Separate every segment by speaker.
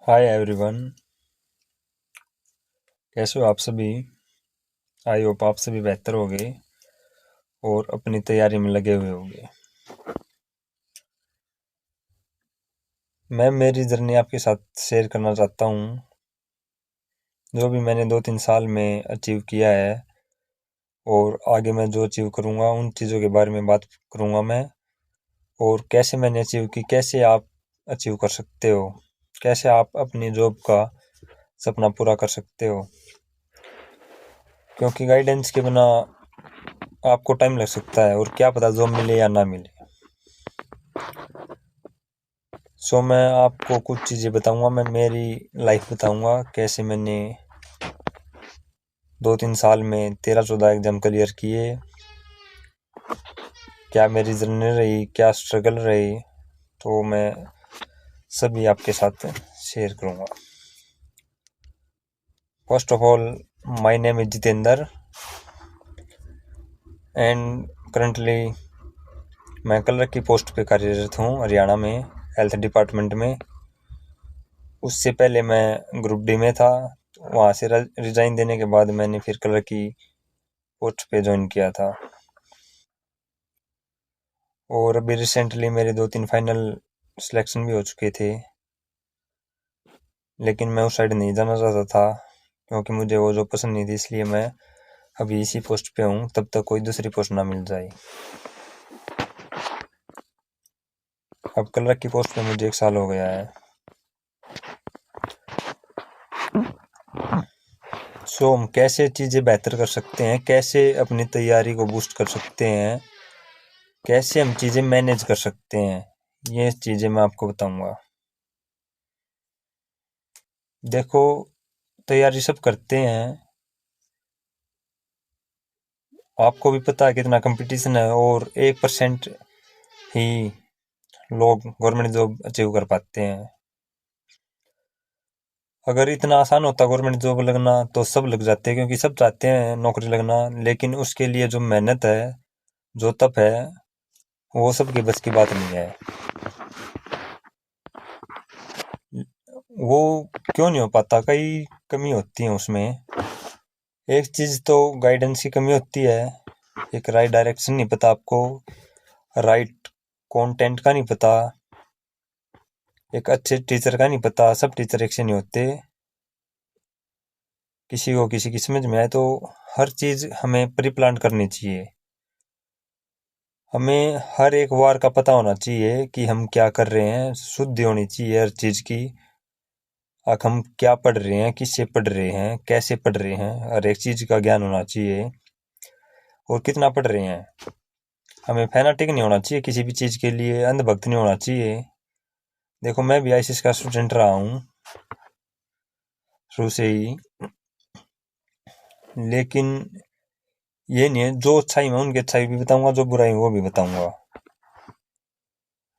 Speaker 1: Hi everyone. कैसे हो आप सभी? आई होप आप सभी बेहतर होंगे और अपनी तैयारी में लगे हुए होंगे। मैं मेरी जर्नी आपके साथ शेयर करना चाहता हूँ। जो भी मैंने 2-3 साल में अचीव किया है और आगे मैं जो अचीव करूँगा उन चीज़ों के बारे में बात करूँगा मैं। और कैसे मैंने अचीव की, कैसे आप अचीव कर सकते हो, कैसे आप अपनी जॉब का सपना पूरा कर सकते हो। क्योंकि गाइडेंस के बिना आपको टाइम लग सकता है और क्या पता जॉब मिले या ना मिले। मैं आपको कुछ चीज़ें बताऊंगा, मैं मेरी लाइफ बताऊंगा कैसे मैंने 2-3 साल में 13-14 एग्जाम क्लियर किए, क्या मेरी जर्नी रही, क्या स्ट्रगल रही, तो मैं सभी आपके साथ शेयर करूंगा। First of all, my name is Jitendra and currently मैं कलर की पोस्ट पे कार्यरत हूँ हरियाणा में, हेल्थ डिपार्टमेंट में। उससे पहले मैं ग्रुप डी में था, वहाँ से रिजाइन देने के बाद मैंने फिर कलर की पोस्ट पे ज्वाइन किया था। और अभी रिसेंटली मेरे 2-3 फाइनल सिलेक्शन भी हो चुके थे, लेकिन मैं उस साइड नहीं जाना चाहता था क्योंकि मुझे वो जो पसंद नहीं थी, इसलिए मैं अभी इसी पोस्ट पे हूँ तब तक कोई दूसरी पोस्ट ना मिल जाए। अब कलर की पोस्ट पे मुझे 1 साल हो गया है। हम कैसे चीज़ें बेहतर कर सकते हैं, कैसे अपनी तैयारी को बूस्ट कर सकते हैं, कैसे हम चीज़ें मैनेज कर सकते हैं, ये चीज़ें मैं आपको बताऊंगा। देखो, तैयारी सब करते हैं, आपको भी पता है कितना कंपटीशन है और 1% ही लोग गवर्नमेंट जॉब अचीव कर पाते हैं। अगर इतना आसान होता गवर्नमेंट जॉब लगना तो सब लग जाते, क्योंकि सब चाहते हैं नौकरी लगना, लेकिन उसके लिए जो मेहनत है, जो तप है, वो सबके बस की बात नहीं है। वो क्यों नहीं हो पाता? कई कमी होती है उसमें। एक चीज तो गाइडेंस की कमी होती है, एक राइट डायरेक्शन नहीं पता आपको, राइट कंटेंट का नहीं पता, एक अच्छे टीचर का नहीं पता। सब टीचर एक से नहीं होते, किसी को किसी की समझ में आए। तो हर चीज हमें प्री प्लान करनी चाहिए। हमें हर एक वार का पता होना चाहिए कि हम क्या कर रहे हैं, शुद्धि होनी चाहिए हर चीज की। हम क्या पढ़ रहे हैं, किससे पढ़ रहे हैं, कैसे पढ़ रहे हैं, हर एक चीज का ज्ञान होना चाहिए और कितना पढ़ रहे हैं। हमें फैनाटिक नहीं होना चाहिए, किसी भी चीज के लिए अंधभक्त नहीं होना चाहिए। देखो, मैं भी आईसीएस का स्टूडेंट रहा हूँ शुरू से ही, लेकिन ये नहीं है जो अच्छाई मैं उनकी अच्छाई भी बताऊंगा, जो बुराई वो भी बताऊंगा।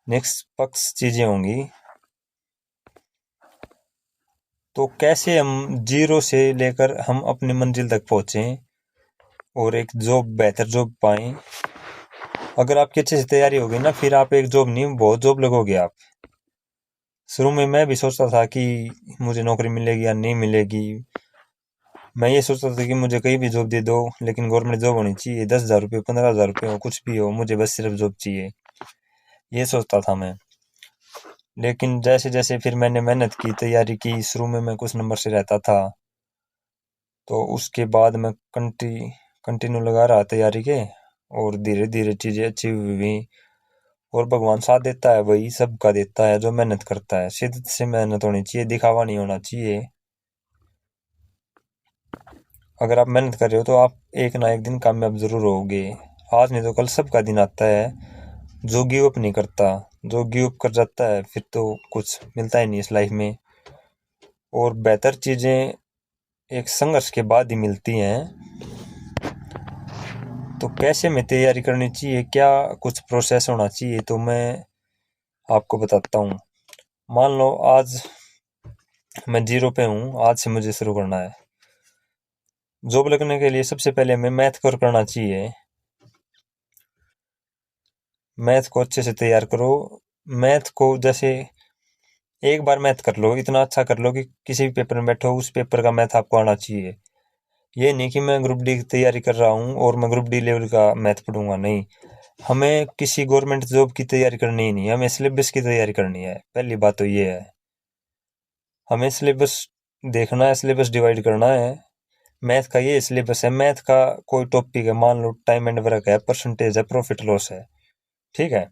Speaker 1: निष्पक्ष चीजें होंगी। तो कैसे हम जीरो से लेकर हम अपनी मंजिल तक पहुंचे और एक जॉब, बेहतर जॉब पाएं। अगर आपकी अच्छे से तैयारी होगी ना, फिर आप एक जॉब नहीं बहुत जॉब लगोगे आप। शुरू में मैं भी सोचता था कि मुझे नौकरी मिलेगी या नहीं मिलेगी। मैं ये सोचता था कि मुझे कहीं भी जॉब दे दो, लेकिन गवर्नमेंट जॉब होनी चाहिए। 10,000 रुपये, 15,000 रुपये हो, कुछ भी हो, मुझे बस सिर्फ जॉब चाहिए, ये सोचता था मैं। लेकिन जैसे जैसे फिर मैंने मेहनत की, तैयारी की, शुरू में मैं कुछ नंबर से रहता था, तो उसके बाद मैं कंटिन्यू लगा रहा तैयारी के, और धीरे धीरे चीज़ें अच्छी हुई। और भगवान साथ देता है, वही सबका देता है जो मेहनत करता है। शिद्दत से मेहनत होनी चाहिए, दिखावा नहीं होना चाहिए। अगर आप मेहनत कर रहे हो तो आप एक ना एक दिन कामयाब जरूर होगे। आज नहीं तो कल सबका दिन आता है। जो गिव अप नहीं करता, जो गिव अप कर जाता है, फिर तो कुछ मिलता ही नहीं इस लाइफ में। और बेहतर चीज़ें एक संघर्ष के बाद ही मिलती हैं। तो कैसे में तैयारी करनी चाहिए, क्या कुछ प्रोसेस होना चाहिए, तो मैं आपको बताता हूँ। मान लो आज मैं जीरो पे हूँ, आज से मुझे शुरू करना है। जॉब लगने के लिए सबसे पहले हमें मैथ को करना चाहिए। मैथ को अच्छे से तैयार करो। मैथ को जैसे एक बार मैथ कर लो, इतना अच्छा कर लो कि किसी भी पेपर में बैठो उस पेपर का मैथ आपको आना चाहिए। ये नहीं कि मैं ग्रुप डी की तैयारी कर रहा हूँ और मैं ग्रुप डी लेवल का मैथ पढ़ूंगा, नहीं। हमें किसी गवर्नमेंट जॉब की तैयारी करनी ही नहीं है, हमें सिलेबस की तैयारी करनी है। पहली बात तो ये है, हमें सिलेबस देखना है, सिलेबस डिवाइड करना है। मैथ का ये सिलेबस है, मैथ का कोई टॉपिक है, मान लो टाइम एंड वर्क है, परसेंटेज है, प्रॉफिट लॉस है, ठीक है।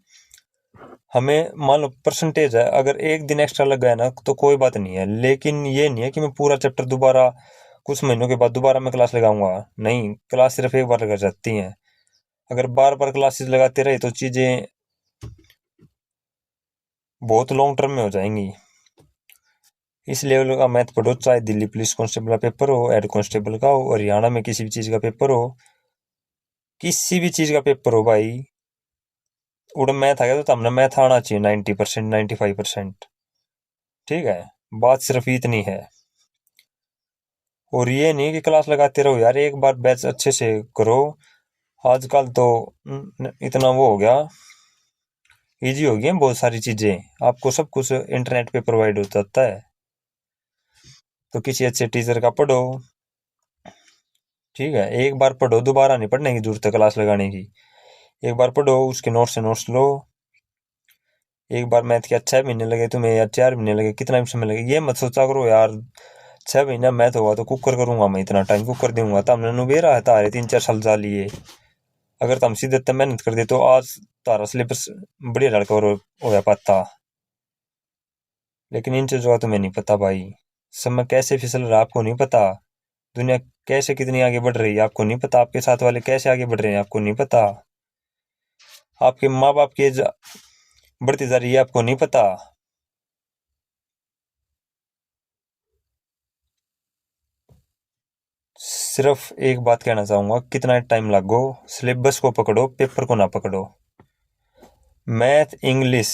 Speaker 1: हमें मान लो परसेंटेज है, अगर एक दिन एक्स्ट्रा लग गया ना तो कोई बात नहीं है, लेकिन ये नहीं है कि मैं पूरा चैप्टर दोबारा कुछ महीनों के बाद दोबारा मैं क्लास लगाऊंगा। नहीं, क्लास सिर्फ एक बार लगा जाती हैं। अगर बार बार क्लासेस लगाते रहे तो चीजें बहुत लॉन्ग टर्म में हो जाएंगी। इस लेवल का मैथ पढ़ो, चाहे दिल्ली पुलिस कांस्टेबल का पेपर हो, हेड कांस्टेबल का हो, हरियाणा में किसी भी चीज का पेपर हो, किसी भी चीज का पेपर हो भाई, उड़ मैथ आ गया तो हमने मैथ आना चाहिए 90%, 95%। ठीक है, बात सिर्फ इतनी है। और ये नहीं कि क्लास लगाते रहो यार, एक बार बैच अच्छे से करो। आजकल तो इतना वो हो गया, इजी हो गई हैं बहुत सारी चीजें, आपको सब कुछ इंटरनेट पे प्रोवाइड हो जाता है। तो किसी अच्छे टीचर का पढ़ो, ठीक है। एक बार पढ़ो, दोबारा नहीं पढ़ने की जरूरत है क्लास लगाने की। एक बार पढ़ो, उसके नोट्स से नोट्स लो। एक बार मैथ के 6 महीने लगे तुम्हें या 4 महीने लगे, कितना भी समय लगे, ये मत सोचा करो यार 6 महीना मैथ होगा तो कुकर करूंगा मैं, इतना टाइम कुकर दूंगा। तो हमने नुबेरा है तारे 3-4 साल जा लिए। अगर तुम सीधे मेहनत कर दे तो आज तारा सिलेबस बढ़िया लड़का और हो गया पाता। लेकिन इन चीजों का तुम्हें नहीं पता भाई, समय कैसे फिसल रहा है आपको नहीं पता, दुनिया कैसे कितनी आगे बढ़ रही है आपको नहीं पता, आपके साथ वाले कैसे आगे बढ़ रहे हैं आपको नहीं पता, आपके माँ बाप की एज बढ़ती जा रही है आपको नहीं पता। सिर्फ एक बात कहना चाहूंगा, कितना टाइम लागो, सिलेबस को पकड़ो, पेपर को ना पकड़ो। Math, English,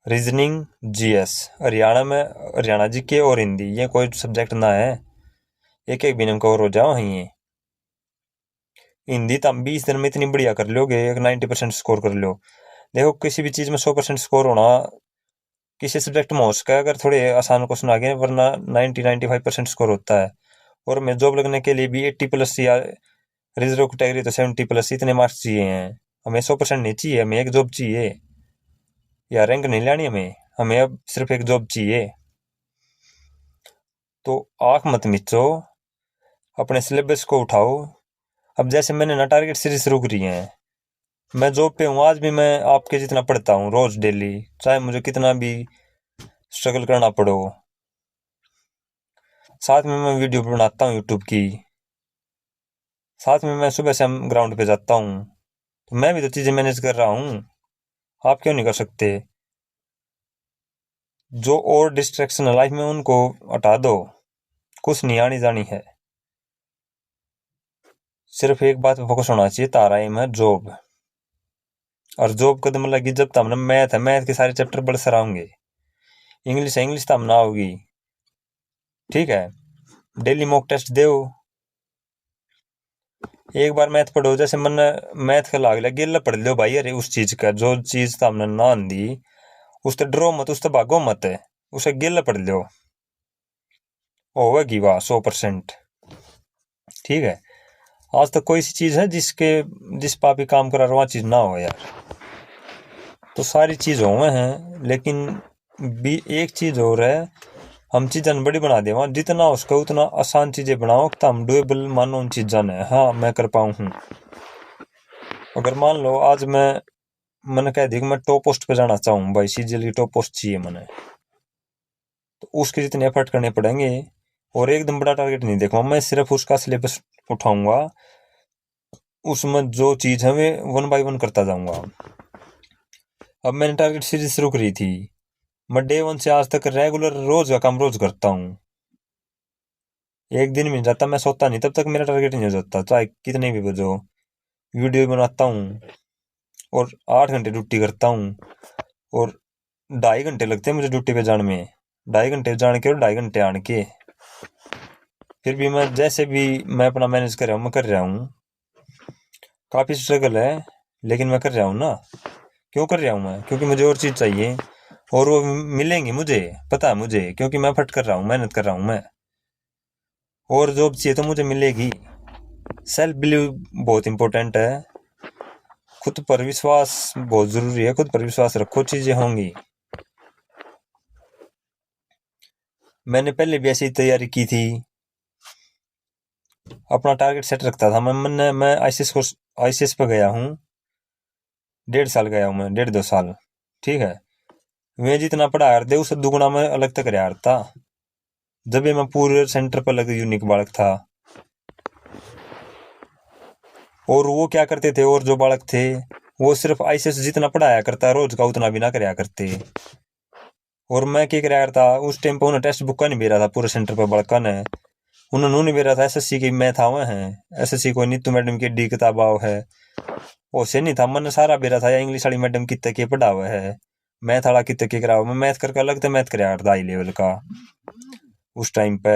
Speaker 1: reasoning, GS, Haryana में हरियाणा जीके और हिंदी, ये कोई सब्जेक्ट ना है, एक एक भी नंबर कवर हो जाओ ये। हिंदी तो हम 20 दिन में इतनी बढ़िया कर लोगे, एक 90% स्कोर कर लो। देखो किसी भी चीज में 100% स्कोर होना किसी सब्जेक्ट में हो सका है, अगर थोड़े आसान क्वेश्चन आ गए, वरना 90-95% स्कोर होता है। और मैं जॉब लगने के लिए भी 80+ या रिजर्व कैटेगरी तो 70+ इतने मार्क्स चाहिए हैं। हमें 100% नहीं चाहिए, हमें एक जॉब चाहिए, या रैंक नहीं लानी हमें, हमें अब सिर्फ एक जॉब चाहिए। तो आंख मत मिचो, अपने सिलेबस को उठाओ। अब जैसे मैंने ना टारगेट सीरीज शुरू करी है, मैं जॉब पे हूँ, आज भी मैं आपके जितना पढ़ता हूँ रोज डेली, चाहे मुझे कितना भी स्ट्रगल करना पड़ो। साथ में मैं वीडियो बनाता हूँ यूट्यूब की, साथ में मैं सुबह से हम ग्राउंड पे जाता हूँ, तो मैं भी तो चीजें मैनेज कर रहा हूँ, आप क्यों नहीं कर सकते। जो और डिस्ट्रैक्शन है लाइफ में उनको हटा दो, कुछ नहीं आनी जानी है। सिर्फ एक बात पे फोकस होना चाहिए, तारा एम है जॉब। और जॉब कदम लगी जब तब ना, मैथ है, मैथ के सारे चैप्टर बड़े सर होंगे, इंग्लिश है, इंग्लिश तब ना होगी, ठीक है। डेली मॉक टेस्ट दो, एक बार मैथ पढ़ो, जैसे मन मैथ का लाग लिया गिल्ला पढ़ लो भाई, अरे उस चीज का जो चीज हमने ना आंदी उससे डरो मत, उससे भागो मत, उसे गिल्ला पढ़ लो, होगी वाह 100%। ठीक है, आज तक कोई सी चीज है जिस पा भी काम करा वहां चीज ना हो यार, तो सारी चीज हुए हैं, लेकिन भी एक चीज और है, हम चीज़ें बड़ी बना देवा, जितना हो सके उतना आसान चीजें बनाओ तो हम डुएबल मानो उन चीज़ों ने, हाँ मैं कर पाऊँ हूँ। अगर मान लो आज मैंने कह दी कि मैं टॉप पोस्ट पे जाना चाहूँ भाई, सीजीएल की टॉप पोस्ट चाहिए मैंने, तो उसके जितने एफर्ट करने पड़ेंगे, और एकदम बड़ा टारगेट नहीं देखूंगा मैं, सिर्फ उसका सिलेबस उठाऊंगा, उसमें जो चीज है वे 1 by 1 करता जाऊंगा। अब मैंने टारगेट सीरीज शुरू करी थी, मैं डे 1 से आज तक रेगुलर रोज का काम रोज करता हूँ। एक दिन में जाता मैं सोता नहीं, तब तक मेरा टारगेट नहीं हो जाता, चाहे कितने भी बजो। वीडियो बनाता हूँ और 8 घंटे ड्यूटी करता हूँ, और 2.5 घंटे लगते हैं मुझे ड्यूटी पे जाने में, 2.5 घंटे जान के और 2.5 घंटे आने के। फिर भी मैं जैसे भी मैं अपना मैनेज कर रहा हूँ, मैं कर रहा हूँ, काफी स्ट्रगल है लेकिन मैं कर रहा हूँ ना। क्यों कर रहा हूँ मैं, क्योंकि मुझे और चीज चाहिए, और वो मिलेंगी मुझे, पता है मुझे, क्योंकि मैं फट कर रहा हूँ, मेहनत कर रहा हूँ मैं। और जॉब चाहिए तो मुझे मिलेगी। सेल्फ बिलीव बहुत इंपॉर्टेंट है। खुद पर विश्वास बहुत जरूरी है। खुद पर विश्वास रखो, चीजें होंगी। मैंने पहले भी ऐसी तैयारी की थी। अपना टारगेट सेट रखता था मैं आईसीएस पे गया हूँ। 1.5 साल गया हूँ मैं, 1.5 2 साल। ठीक है। मैं जितना पढ़ा यार दे उससे दुगुना मैं अलग तक यार था। जब भी मैं पूरे सेंटर पर लगे यूनिक बालक था। और वो क्या करते थे, और जो बालक थे वो सिर्फ आईसीएस जितना पढ़ाया करता रोज का उतना भी ना कराया करते। और मैं क्या कराया करता उस टाइम पे, उन्हें टेक्स्ट बुक का नहीं बेरा था पूरे सेंटर पर बड़का ने। उन्होंने नहीं बेरा था एसएससी की मैथ आवे हैं। एसएससी को नीतू मैडम की डी किताब आओ है। वो से नहीं था मन सारा बेरा था, या इंग्लिश वाली मैडम कितने के पढ़ा हुआ है, मैथ वाला कितने के करा हुआ। मैं मैथ करके अलग से मैथ कराया करता हाई लेवल का उस टाइम पे,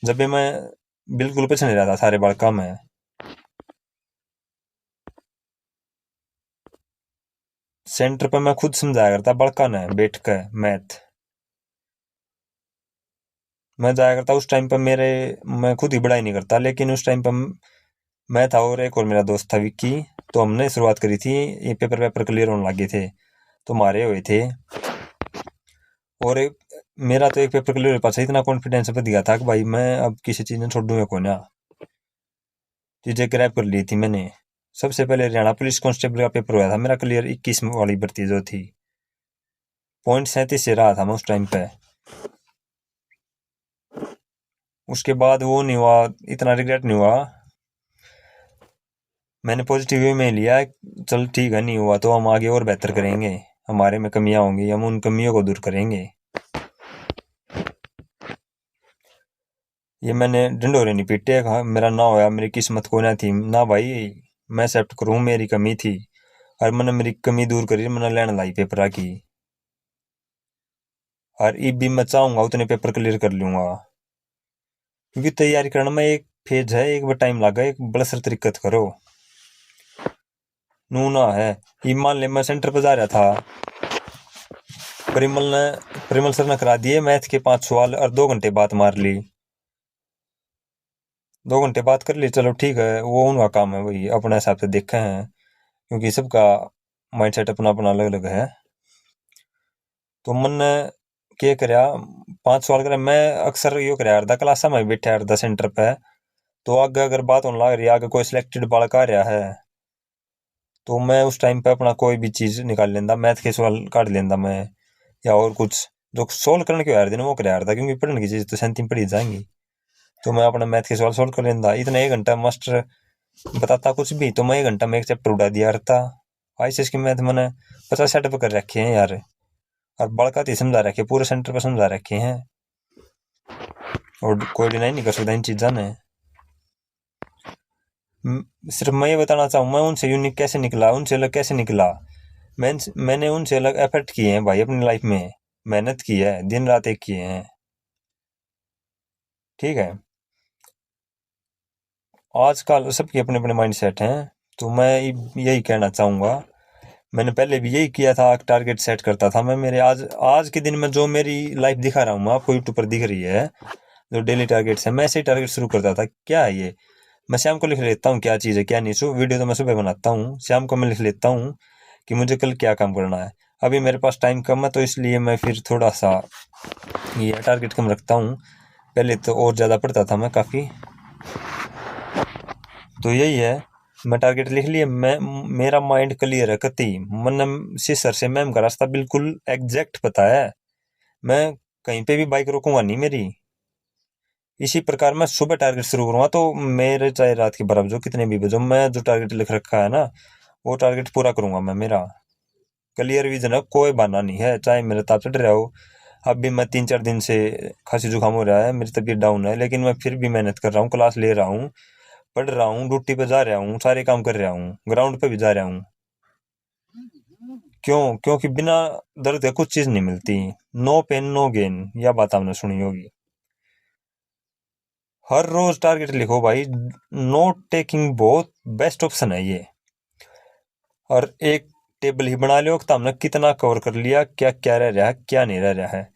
Speaker 1: जब भी मैं बिल्कुल पीछे नहीं रहा था सारे बड़का में। सेंटर पे मैं खुद समझाया करता बड़का ने बैठ के मैथ। मैं जाया करता उस टाइम पर मेरे, मैं खुद ही पढ़ाई नहीं करता, लेकिन उस टाइम पर मैं था और एक और मेरा दोस्त था विक्की। तो हमने शुरुआत करी थी, ये पेपर वेपर क्लियर होने लगे थे तो मारे हुए थे। और मेरा तो एक पेपर क्लियर पास इतना कॉन्फिडेंस बढ़ गया था कि भाई मैं अब किसी चीज में छोड़ूंगा को ना। चीजें क्रैप कर ली थी मैंने। सबसे पहले हरियाणा पुलिस कांस्टेबल का पेपर हुआ था मेरा क्लियर, 21 वाली भर्ती जो थी। .37 से रहा था मैं उस टाइम पे। उसके बाद वो नहीं हुआ, इतना रिग्रेट नहीं हुआ। मैंने पॉजिटिव वे में लिया, चल ठीक है नहीं हुआ तो हम आगे और बेहतर करेंगे। हमारे में कमियां होंगी, हम उन कमियों को दूर करेंगे। ये मैंने ढिंढोरे नहीं पीटे, मेरा ना होया, मेरी किस्मत को ना थी ना भाई। मैं एक्सेप्ट करूं मेरी कमी थी, और मैंने मेरी कमी दूर करी, मैंने लैंड लाई पेपर की। और ई भी मैं चाहूंगा उतने पेपर क्लियर कर लूंगा, क्योंकि तैयारी करने में एक फेज है, एक बार टाइम लगा, एक बड़ा तरीकत करो नू ना है। ये मान ले मैं सेंटर पर जा रहा था, परिमल ने परिमल सर ने करा दिए मैथ के 5 सवाल और 2 घंटे बात मार ली। 2 घंटे बात कर ली, चलो ठीक है, वो उनका काम है, वही अपने हिसाब से देखे हैं, क्योंकि सबका माइंडसेट अपना अपना अलग अलग है। तो मन ने क्या करया, 5 सवाल करे। मैं अक्सर यो करया करता क्लासा में बैठा करता सेंटर पे। तो आगे अगर बात होने लग रही है, आगे कोई सिलेक्टेड बालक आ रहा है, तो मैं उस टाइम पे अपना कोई भी चीज निकाल लेंदा, मैथ के सवाल काट लेंदा मैं, या और कुछ जो सोल्व करने के यार दिन वो कराया करता, क्योंकि पढ़ने की चीज तो सेंती पढ़ी जाएंगी। तो मैं अपना मैथ के सवाल सोल्व कर लेंदा। इतना 1 घंटा मास्टर बताता कुछ भी, तो मैं 1 घंटा में एक चैप्टर उड़ा दिया करता। आईसीएस की मैथ मैंने 50 सेटअप कर रखे हैं यार, और बड़का ही समझा रखे, पूरे सेंटर पर समझा रखे हैं, और कोई डिनाई नहीं कर सकता इन चीज़ों ने। सिर्फ मैं ये बताना चाहूँ, मैं उनसे यूनिक कैसे निकला, उनसे अलग कैसे निकला। मैंने उनसे अलग एफर्ट किए हैं भाई अपनी लाइफ में, मेहनत की है, दिन रात एक किए हैं। ठीक है। आजकल सबके अपने अपने माइंड सेट हैं, तो मैं यही कहना चाहूँगा। मैंने पहले भी यही किया था, टारगेट सेट करता था मैं। मेरे आज आज के दिन में जो मेरी लाइफ दिखा रहा हूँ मैं आपको, यूट्यूब पर दिख रही है, जो डेली टारगेट्स है, मैं ऐसे ही टारगेट शुरू करता था। क्या है ये, मैं शाम को लिख लेता हूँ क्या चीज़ है क्या नहीं। वीडियो तो मैं सुबह बनाता हूँ, शाम को मैं लिख लेता हूँ कि मुझे कल क्या काम करना है। अभी मेरे पास टाइम कम है, तो इसलिए मैं फिर थोड़ा सा ये टारगेट कम रखता हूँ। पहले तो और ज़्यादा पढ़ता था मैं काफ़ी। तो यही है, मैं टारगेट लिख लिए, मैं मेरा माइंड क्लियर है कति। मन से सर से मैम का रास्ता बिल्कुल एग्जैक्ट पता है। मैं कहीं पे भी बाइक रोकूंगा नहीं मेरी। इसी प्रकार मैं सुबह टारगेट शुरू करूंगा, तो मेरे चाहे रात के 12 बजे कितने भी बजो, मैं जो टारगेट लिख रखा है ना वो टारगेट पूरा करूंगा मैं। मेरा क्लियर विजन है, कोई बहाना नहीं है, चाहे मेरा ताप चढ़ रहा हो। अब भी मैं 3 4 दिन से खांसी जुकाम हो रहा है, मेरी तबीयत डाउन है, लेकिन मैं फिर भी मेहनत कर रहा हूँ, क्लास ले रहा हूँ, पढ़ रहा हूँ, ड्यूटी पे जा रहा हूँ, सारे काम कर रहा हूँ, ग्राउंड पे भी जा रहा हूँ। क्यों? क्योंकि बिना दर्द के कुछ चीज नहीं मिलती। नो पेन नो गेन, यह बात आपने सुनी होगी। हर रोज टारगेट लिखो भाई। नोट टेकिंग बहुत बेस्ट ऑप्शन है ये। और एक टेबल ही बना लो कि हमने कितना कवर कर लिया, क्या क्या रह रहा है, क्या नहीं रह रहा है।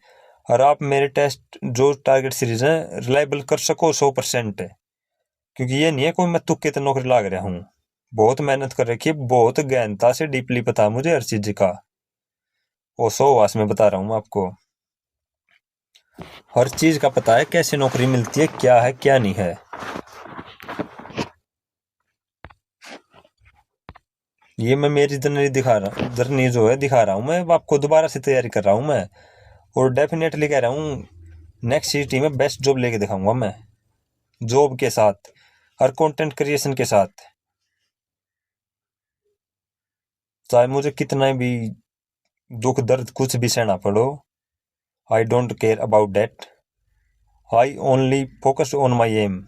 Speaker 1: और आप मेरे टेस्ट जो टारगेट सीरीज है रिलायबल कर सको 100% है, क्योंकि ये नहीं है कोई मैं तुक्के तो नौकरी लाग रहा हूँ। बहुत मेहनत कर रखी है, बहुत गहनता से डीपली पता है मुझे हर चीज का। वो 100 में बता रहा हूँ आपको, हर चीज का पता है, कैसे नौकरी मिलती है, क्या है क्या नहीं है। ये मैं मेरी जर्नी जो है दिखा रहा हूँ, मैं आपको दोबारा से तैयारी कर रहा हूँ मैं। और डेफिनेटली कह रहा हूँ नेक्स्ट सिटी में बेस्ट जॉब लेके दिखाऊंगा मैं, जॉब के साथ और कंटेंट क्रिएशन के साथ। चाहे मुझे कितना भी दुख दर्द कुछ भी सहना पड़ो, I don't care about that. I only focus on my aim,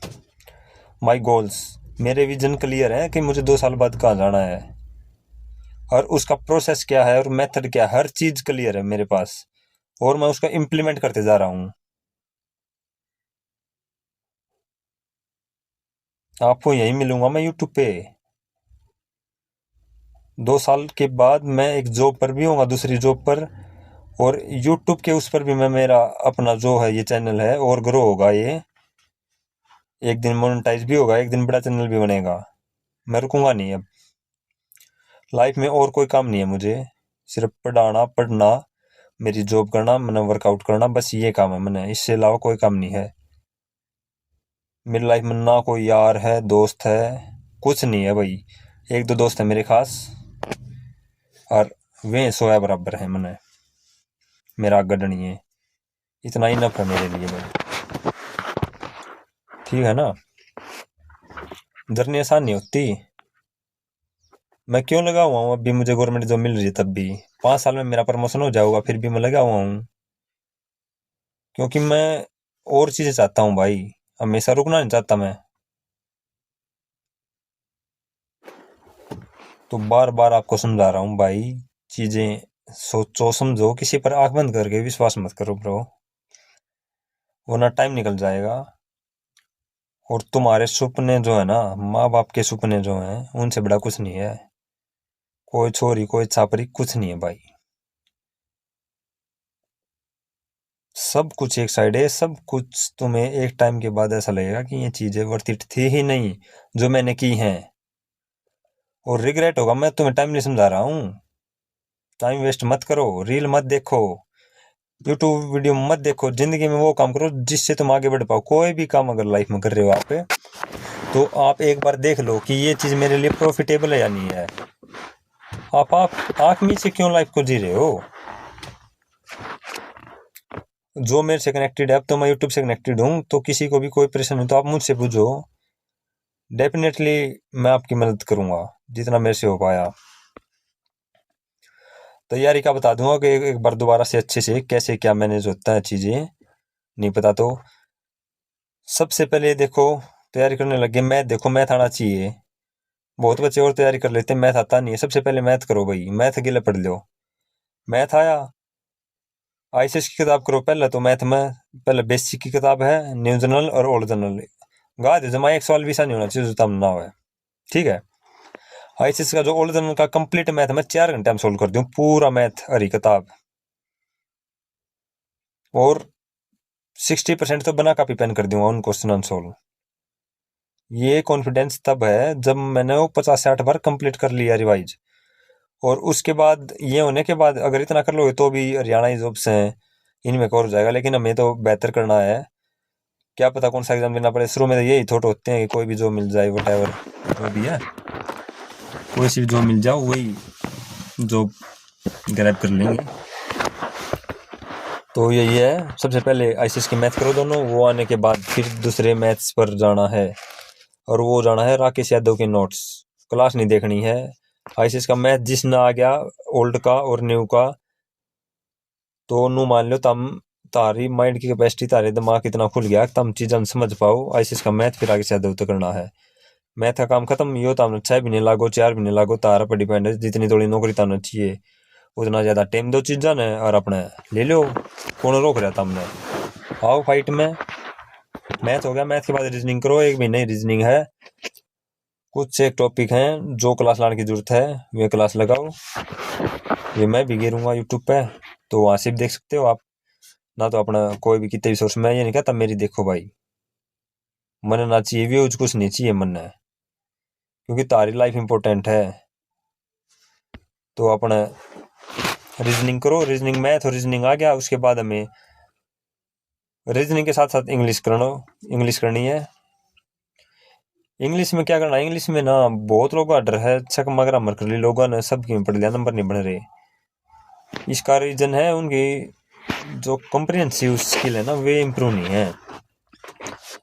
Speaker 1: my goals. मेरे विजन क्लियर है कि मुझे 2 साल बाद कहाँ जाना है, और उसका प्रोसेस क्या है और मेथड क्या है, हर चीज क्लियर है मेरे पास, और मैं उसका इम्प्लीमेंट करते जा रहा हूँ। आपको यही मिलूंगा मैं यूट्यूब पे। 2 साल के बाद मैं एक जॉब पर भी होऊंगा, दूसरी जॉब पर, और यूट्यूब के उस पर भी मैं मेरा अपना जो है ये चैनल है और ग्रो होगा ये। एक दिन मोनेटाइज भी होगा, एक दिन बड़ा चैनल भी बनेगा। मैं रुकूंगा नहीं अब। लाइफ में और कोई काम नहीं है मुझे, सिर्फ पढ़ाना, पढ़ना, मेरी जॉब करना, मैंने वर्कआउट करना, बस ये काम है मैंने, इससे अलावा कोई काम नहीं है। मेरी लाइफ में ना कोई यार है, दोस्त है, कुछ नहीं है भाई। एक दो दोस्त है मेरे खास, और वे सोया बराबर है मैंने, मेरा आगे नहीं है। इतना ही नफ है मेरे लिए भाई, ठीक है ना। जर्नी आसान नहीं होती। मैं क्यों लगा हुआ हूँ, अभी मुझे गवर्नमेंट जॉब मिल रही है तब भी। 5 साल में मेरा प्रमोशन हो जाऊंगा, फिर भी मैं लगा हुआ हूँ, क्योंकि मैं और चीजें चाहता हूँ भाई, हमेशा रुकना नहीं चाहता मैं। तो बार बार आपको समझा रहा हूँ भाई, चीजें सोचो समझो, किसी पर आंख बंद करके विश्वास मत करो ब्रो, वरना टाइम निकल जाएगा। और तुम्हारे सपने जो है ना, माँ बाप के सपने जो हैं, उनसे बड़ा कुछ नहीं है। कोई छोरी कोई छापरी कुछ नहीं है भाई, सब कुछ एक साइड है। सब कुछ तुम्हें एक टाइम के बाद ऐसा लगेगा कि ये चीजें वर्थ इट थी ही नहीं जो मैंने की हैं, और रिग्रेट होगा। मैं तुम्हें टाइम नहीं समझा रहा हूँ, टाइम वेस्ट मत करो, रील मत देखो, यूट्यूब वीडियो मत देखो। जिंदगी में वो काम करो जिससे तुम आगे बढ़ पाओ। कोई भी काम अगर लाइफ में कर रहे हो आप, तो आप एक बार देख लो कि ये चीज मेरे लिए प्रॉफिटेबल है या नहीं है। आप आंख नीचे क्यों लाइफ को जी रहे हो। जो मेरे से कनेक्टेड है, अब तो मैं यूट्यूब से कनेक्टेड हूँ, तो किसी को भी कोई परेशानी हो तो आप मुझसे पूछो, डेफिनेटली मैं आपकी मदद करूंगा जितना मेरे से हो पाया। तैयारी का बता दूंगा कि एक बार दोबारा से अच्छे से कैसे क्या मैनेज होता है चीजें, नहीं पता तो। सबसे पहले देखो, तैयारी करने लगे, मैथ देखो, मैथ आना चाहिए। बहुत बच्चे और तैयारी कर लेते हैं, मैथ आता नहीं है। सबसे पहले मैथ करो भाई, मैथ के लिए पढ़ लो। मैथ आया, आईसीएस की किताब करो पहले तो मैथ में। पहले बेसिक की किताब है, न्यू जनरल और ओल्ड जनरल। गा दे जमा, एक सवाल भी ऐसा नहीं होना चाहिए जो तब ना हो, ठीक है। आईसीएस का जो ओल्ड जनरल का कंप्लीट मैथ मैं 4 घंटे में सोल्व कर दूं, पूरा मैथ हरी किताब। और 60% तो बना कॉपी पेन कर दूंगा उन क्वेश्चन आंसर। ये कॉन्फिडेंस तब है जब मैंने वो 50 से 60 बार कंप्लीट कर लिया रिवाइज। और उसके बाद ये होने के बाद अगर इतना कर लोगे तो भी हरियाणा की जॉब्स हैं, इनमें कवर हो जाएगा। लेकिन हमें तो बेहतर करना है, क्या पता कौन सा एग्जाम देना पड़े। शुरू में तो यही थॉट होते हैं कि कोई भी जॉब मिल जाए, वट एवर जो भी है, कोई सी भी जॉब मिल जाओ वही जॉब ग्रैब कर लेंगे। तो यही है, सबसे पहले आईसीएस की मैथ करो दोनों, वो आने के बाद फिर दूसरे मैथ्स पर जाना है, और वो जाना है राकेश यादव के नोट्स। क्लास नहीं देखनी है। आईसीएस का मैथ जिस ना आ गया, ओल्ड का और न्यू का, तो नू मान लो तम तारी माइंड की कैपेसिटी, तारे दिमाग इतना खुल गया तम चीज़ समझ पाओ। आईसीएस का मैथ फिर आगे से यादव तक करना है। मैथ का काम खत्म, यो तम 6 महीने लागो 4 महीने लागो, तारा पर डिपेंड है। जितनी थोड़ी नौकरी ताना चाहिए उतना ज्यादा टाइम दो चीज़ा ने, और अपने ले लो। कौन रोक रहा था हमने, आओ फाइट में। मैथ हो गया, मैथ के बाद रीजनिंग करो, 1 महीने रीजनिंग है। कुछ एक टॉपिक हैं जो क्लास लाने की जरूरत है, वे क्लास लगाओ। ये मैं भी गिरूंगा यूट्यूब पे, तो वहां से भी देख सकते हो आप। ना तो अपना कोई भी कितने भी सोर्स, मैं ये नहीं कहता मेरी देखो भाई, मन ना चाहिए व्यूज, कुछ नहीं चाहिए मन है, क्योंकि तारी लाइफ इंपॉर्टेंट है। तो अपना रीजनिंग करो, रीजनिंग मैथ और रीजनिंग आ गया, उसके बाद हमें रीजनिंग के साथ साथ इंग्लिश करनी है। इंग्लिश में क्या करना है, इंग्लिश में ना बहुत लोगों का डर है, छक मगरा मर कर ली लोगों ने, सबकी में पढ़ लिया, नंबर नहीं बन रहे। इसका रीजन है उनकी जो कॉम्प्रिहेंसिव स्किल है ना, वे इम्प्रूव नहीं है।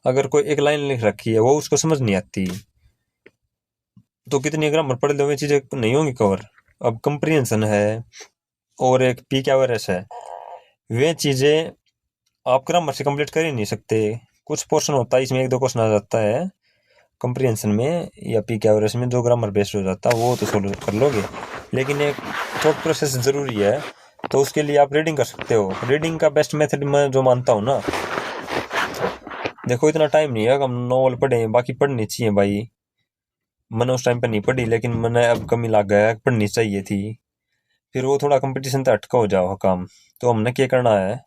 Speaker 1: अगर कोई एक लाइन लिख रखी है वो उसको समझ नहीं आती, तो कितनी ग्रामर पढ़ लो, वे चीजें नहीं होंगी कवर। अब कॉम्प्रिहेंशन है और एक पी क्या है, वे चीजें आप ग्रामर से कंप्लीट कर ही नहीं सकते। कुछ पोर्शन होता है इसमें, एक दो क्वेश्चन आ जाता है कंप्रिहेंशन में या पी क्या में, जो ग्रामर बेस्ड हो जाता है वो तो सोल्व कर लोगे, लेकिन एक थॉट प्रोसेस जरूरी है। तो उसके लिए आप रीडिंग कर सकते हो। रीडिंग का बेस्ट मेथड मैं जो मानता हूँ ना, देखो इतना टाइम नहीं है हम नॉवल पढ़े, बाकी पढ़नी चाहिए भाई। मैंने उस टाइम पर नहीं पढ़ी, लेकिन मैंने अब कमी लग गया, पढ़नी चाहिए थी। फिर वो थोड़ा कंपटीशन से अटका हो जाओ काम। तो हमने क्या करना है,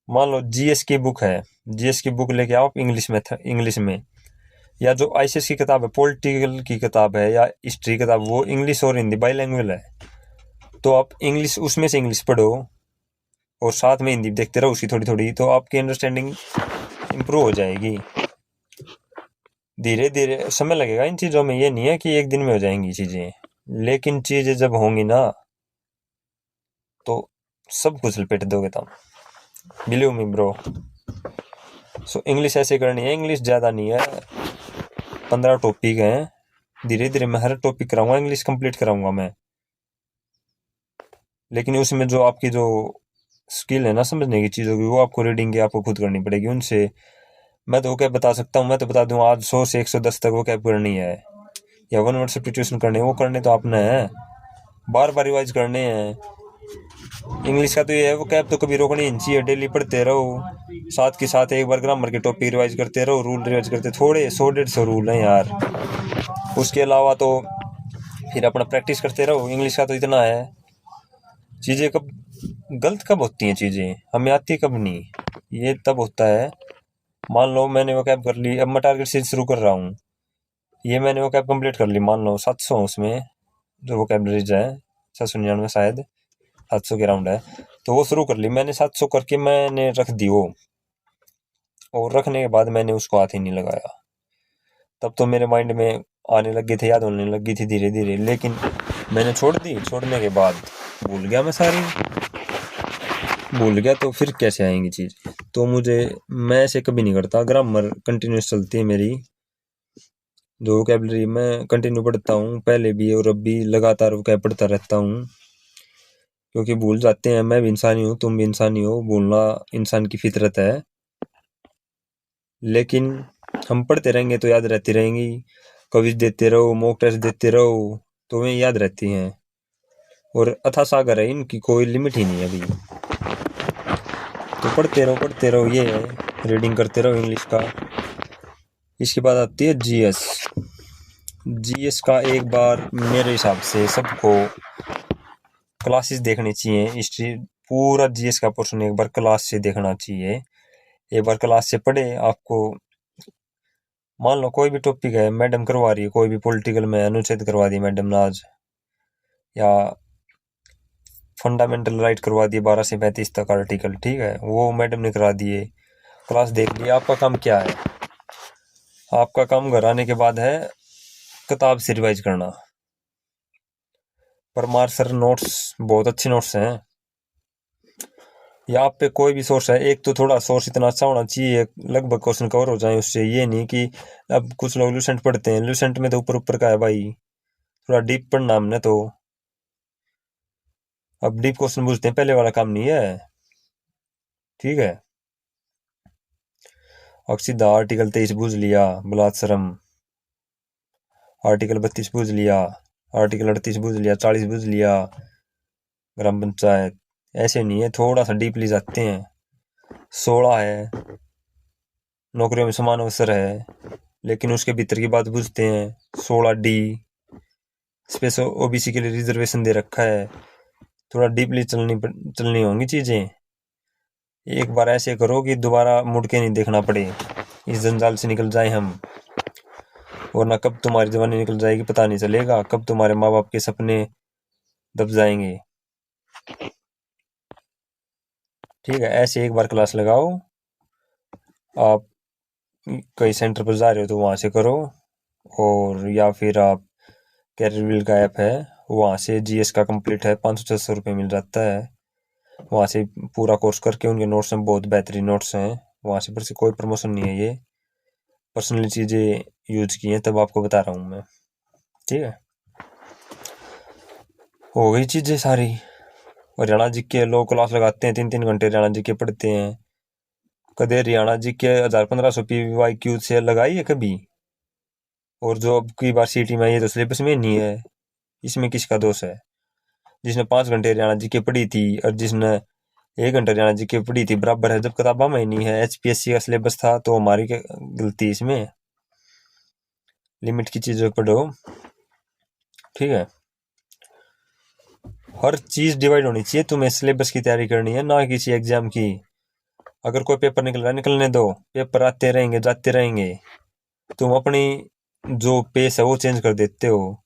Speaker 1: मान लो जीएस की बुक है, जीएस की बुक लेके आओ इंग्लिश में, या जो आईसीएस की किताब है, पॉलिटिकल की किताब है या हिस्ट्री की किताब, वो इंग्लिश और हिंदी बाईलैंग्वेज है। तो आप इंग्लिश उसमें से इंग्लिश पढ़ो और साथ में हिंदी देखते रहो उसकी थोड़ी थोड़ी, तो आपकी अंडरस्टैंडिंग इम्प्रूव हो जाएगी। धीरे धीरे समय लगेगा इन चीज़ों में, ये नहीं है कि एक दिन में हो जाएंगी चीज़ें, लेकिन चीज़ें जब होंगी ना तो सब कुछ लपेट दोगे तुम, believe me bro. So English ऐसे करनी है, इंग्लिश ज़्यादा नहीं है, 15 टॉपिक हैं, धीरे धीरे मैं हर टॉपिक कराऊंगा, इंग्लिश कंप्लीट कराऊंगा मैं। लेकिन उसमें जो आपकी जो स्किल है ना समझने की चीज़ों की, वो आपको रीडिंग की आपको खुद करनी पड़ेगी उनसे। मैं तो वो क्या बता सकता हूँ, मैं तो बता दूँ आज 100 से 110 तक वो कैब करनी है, या वन वर्ड सब्स्टिट्यूशन करने है, वो करने तो आपने है, बार बार रिवाइज करने हैं। इंग्लिश का तो ये है, वो कैब तो कभी रोकनी नहीं चाहिए, डेली पढ़ते रहो, साथ के साथ एक बार ग्रामर के टॉपिक रिवाइज करते रहो, रूल रिवाइज करते, थोड़े 100-150 रूल हैं यार। उसके अलावा तो फिर अपना प्रैक्टिस करते रहो। इंग्लिश का तो इतना है, चीज़ें कब गलत कब होती हैं, चीज़ें हमें आती कब नहीं, ये तब होता है। मान लो मैंने वो कैब कर ली, अब मैं टारगेट से शुरू कर रहा हूँ, ये मैंने वो कैब कंप्लीट कर ली, मान लो 700 उसमें जो वो कैबलरीज है, 799 शायद 700 के राउंड है, तो वो शुरू कर ली मैंने, 700 करके मैंने रख दी वो, और रखने के बाद मैंने उसको हाथ ही नहीं लगाया। तब तो मेरे माइंड में आने लगी थी, याद होने लगी थी धीरे धीरे, लेकिन मैंने छोड़ दी, छोड़ने के बाद भूल गया मैं सारी, भूल गया तो फिर कैसे आएंगी चीज़। तो मैं ऐसे कभी नहीं करता, ग्रामर कंटिन्यूस चलती है मेरी, जो वोकैबलरी मैं कंटिन्यू पढ़ता हूँ, पहले भी और अब भी लगातार वोकैब पढ़ता रहता हूँ, क्योंकि भूल जाते हैं। मैं भी इंसानी हूँ, तुम भी इंसानी हो, भूलना इंसान की फितरत है, लेकिन हम पढ़ते रहेंगे तो याद रहती रहेंगी। क्विज देते रहो, मॉक टेस्ट देते रहो, तो वे याद रहती हैं, और अथाह सागर है, इनकी कोई लिमिट ही नहीं है अभी। तो पढ़ते रहो, ये है, रीडिंग करते रहो इंग्लिश का। इसके बाद आती है जीएस। जीएस का एक बार मेरे हिसाब से सबको क्लासेस देखनी चाहिए, हिस्ट्री पूरा जीएस का पोर्शन एक बार क्लास से देखना चाहिए। एक बार क्लास से पढ़े, आपको मान लो कोई भी टॉपिक है, मैडम करवा रही है, कोई भी पॉलिटिकल में अनुच्छेद करवा दी मैडम ने आज, या फंडामेंटल राइट करवा दिए 12 से 35 तक आर्टिकल, ठीक है, वो मैडम ने करा दिए, क्लास देख ली। आपका काम क्या है, आपका काम घर आने के बाद है किताब से रिवाइज करना। परमार सर नोट्स बहुत अच्छे नोट्स हैं, या आप पे कोई भी सोर्स है, एक तो थोड़ा सोर्स इतना अच्छा होना चाहिए लगभग क्वेश्चन कवर हो जाए उससे, ये नहीं कि अब कुछ लोग लूसेंट पढ़ते हैं, लूसेंट में तो ऊपर ऊपर का है भाई, थोड़ा डीप पढ़ना हमने तो। अब डीप क्वेश्चन पूछते हैं, पहले वाला काम नहीं है, ठीक है। अब सीधा आर्टिकल 23 पूछ लिया बलात्सरम, आर्टिकल 32 पूछ लिया, आर्टिकल 38 पूछ लिया, 40 पूछ लिया ग्राम पंचायत, ऐसे नहीं है, थोड़ा सा डीपली जाते हैं। 16 है नौकरियों में समान अवसर है, लेकिन उसके भीतर की बात बुझते हैं। 16D स्पेशल ओबीसी के लिए रिजर्वेशन दे रखा है। थोड़ा डीपली चलनी होंगी चीजें। एक बार ऐसे करो कि दोबारा मुड़ के नहीं देखना पड़े, इस जंजाल से निकल जाए हम। वरना कब तुम्हारी जवानी निकल जाएगी पता नहीं चलेगा, कब तुम्हारे माँ बाप के सपने दब जाएंगे। ठीक है, ऐसे एक बार क्लास लगाओ। आप कई सेंटर पर जा रहे हो तो वहां से करो, और या फिर आप कैरियर का ऐप है, वहां से जीएस का कंप्लीट है, 500-600 रुपये मिल जाता है। वहां से पूरा कोर्स करके, उनके नोट्स में बहुत बेहतरीन नोट्स हैं। वहां से पर से कोई प्रमोशन नहीं है, ये पर्सनली चीजें यूज की हैं, तब आपको बता रहा हूँ मैं। ठीक है, हो गई चीजें सारी। हरियाणा जी के लोग क्लास लगाते हैं, 3-3 घंटे हरियाणा जी के पढ़ते हैं। कदे हरियाणा जी के 1000-1500 PYQ से लगाई है कभी? और जो अब की बार सीटी में आई है तो सिलेबस में नहीं है, इसमें किसका दोष है? जिसने 5 घंटे हरियाणा जी के पढ़ी थी और जिसने 1 घंटे हरियाणा जी के पढ़ी थी बराबर है, जब किताबा में नहीं है। HPSC का सिलेबस था तो हमारी क्या गलती इसमें? लिमिट की चीजों पढ़ो। ठीक है, हर चीज डिवाइड होनी चाहिए। तुम्हें सिलेबस की तैयारी करनी है, ना किसी एग्जाम की। अगर कोई पेपर निकल रहा है निकलने दो, पेपर आते रहेंगे जाते रहेंगे। तुम अपनी जो पेस है वो चेंज कर देते हो।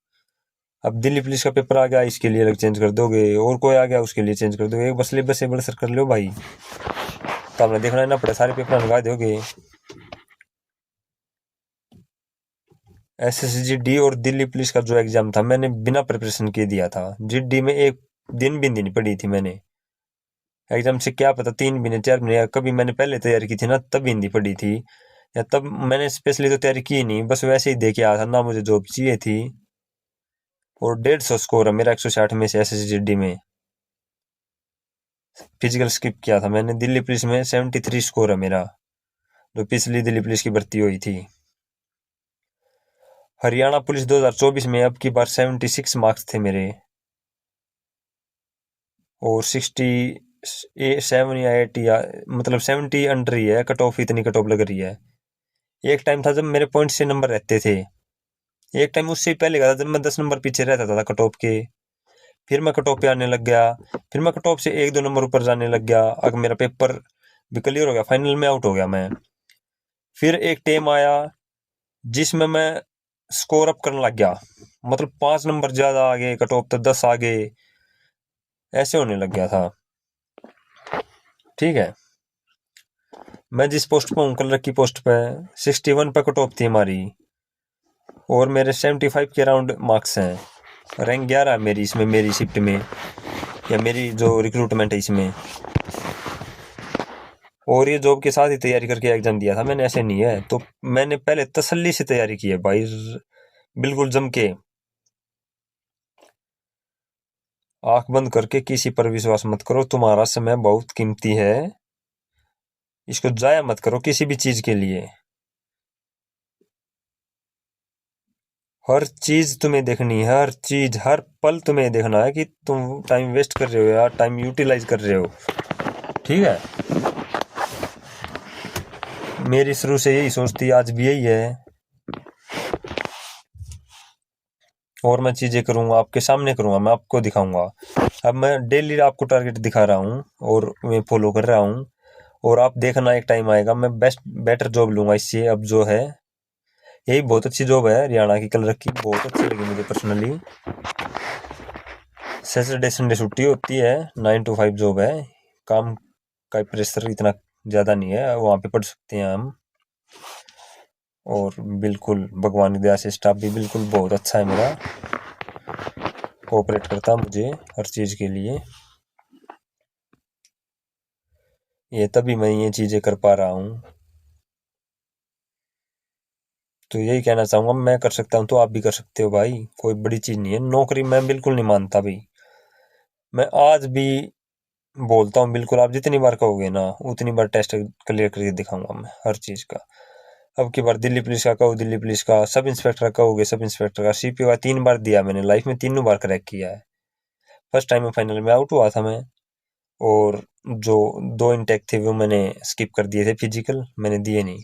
Speaker 1: अब दिल्ली पुलिस का पेपर आ गया, इसके लिए अलग चेंज कर दोगे, और कोई आ गया उसके लिए चेंज कर दोगे। एक बस सिलेबस से बड़ा सर कर लो भाई, तो हमने देखना ना पड़े, सारे पेपर लगा दोगे। SSGD और दिल्ली पुलिस का जो एग्जाम था, मैंने बिना प्रिपरेशन के दिया था। GD में एक दिन भी नहीं पढ़ी थी मैंने। एग्जाम से क्या पता 3 महीने 4 महीने, या कभी मैंने पहले तैयारी की थी ना तब हिंदी पढ़ी थी, या तब मैंने स्पेशली तो तैयारी की नहीं, बस वैसे ही दे के आया था ना, मुझे जॉब चाहिए थी। और 150 स्कोर है मेरा 160 में से SSGD में। फिजिकल स्किप किया था मैंने। दिल्ली पुलिस में 73 स्कोर है मेरा, जो पिछली दिल्ली पुलिस की भर्ती हुई थी। हरियाणा पुलिस 2024 में अब की बार 76 मार्क्स थे मेरे, और 67 या 80 या मतलब 70 अंडर ही है कट ऑफ, इतनी कट ऑफ लग रही है। एक टाइम था जब मेरे पॉइंट से नंबर रहते थे, एक टाइम उससे पहले का था जब मैं 10 नंबर पीछे रहता था कट ऑफ के। फिर मैं कट ऑफ पे आने लग गया, फिर मैं कट ऑफ से 1-2 नंबर ऊपर जाने लग गया। अगर मेरा पेपर भी क्लियर हो गया, फाइनल में आउट हो गया मैं। फिर एक टाइम आया जिसमें मैं स्कोर अप करने लग गया, मतलब 5 नंबर ज्यादा आगे, कट ऑफ तो 10 आगे, ऐसे होने लग गया था। ठीक है, मैं जिस पोस्ट पे हूँ, कलर की पोस्ट पे, 61 पे कट ऑफ थी हमारी, और मेरे 75 के अराउंड मार्क्स हैं। रैंक 11 है मेरी इसमें, मेरी शिफ्ट में, या मेरी जो रिक्रूटमेंट है इसमें। और ये जॉब के साथ ही तैयारी करके एग्जाम दिया था मैंने, ऐसे नहीं है। तो मैंने पहले तसल्ली से तैयारी की है भाई, बिल्कुल जम के। आंख बंद करके किसी पर विश्वास मत करो, तुम्हारा समय बहुत कीमती है, इसको जाया मत करो किसी भी चीज के लिए। हर चीज तुम्हें देखनी है, हर चीज, हर पल तुम्हें देखना है कि तुम टाइम वेस्ट कर रहे हो या टाइम यूटिलाइज कर रहे हो। ठीक है, मेरी शुरू से यही सोच थी, आज भी यही है। और मैं चीजें करूंगा, आपके सामने करूंगा, मैं आपको दिखाऊंगा। अब मैं डेली आपको टारगेट दिखा रहा हूँ और मैं फॉलो कर रहा हूँ, और आप देखना एक टाइम आएगा मैं बेटर जॉब लूंगा इससे। अब जो है यही बहुत अच्छी जॉब है हरियाणा की, कल रखी, बहुत अच्छी लगी मुझे पर्सनली। सैटरडे संडे छुट्टी होती है, 9 to 5 जॉब है। काम का प्रेशर इतना ज्यादा नहीं है, वहां पे पढ़ सकते हैं हम। और बिल्कुल भगवान की दया से स्टाफ भी बिल्कुल बहुत अच्छा है मेरा, कोऑपरेट करता मुझे हर चीज के लिए। ये तभी मैं ये चीजें कर पा रहा हूँ। तो यही कहना चाहूंगा, मैं कर सकता हूँ तो आप भी कर सकते हो भाई, कोई बड़ी चीज नहीं है। नौकरी मैं बिल्कुल नहीं मानता भाई, मैं आज भी बोलता हूँ बिल्कुल, आप जितनी बार कहोगे ना उतनी बार टेस्ट क्लियर करके दिखाऊंगा मैं हर चीज का। अब की बार दिल्ली पुलिस का कहो, दिल्ली पुलिस का, सब इंस्पेक्टर का कहोगे, सब इंस्पेक्टर का, CPO का 3 बार दिया मैंने लाइफ में, तीनों बार क्रैक किया है। फर्स्ट टाइम में फाइनल में आउट हुआ था मैं, और जो 2 इनटेक थे वो मैंने स्किप कर दिए थे, फिजिकल मैंने दिए नहीं।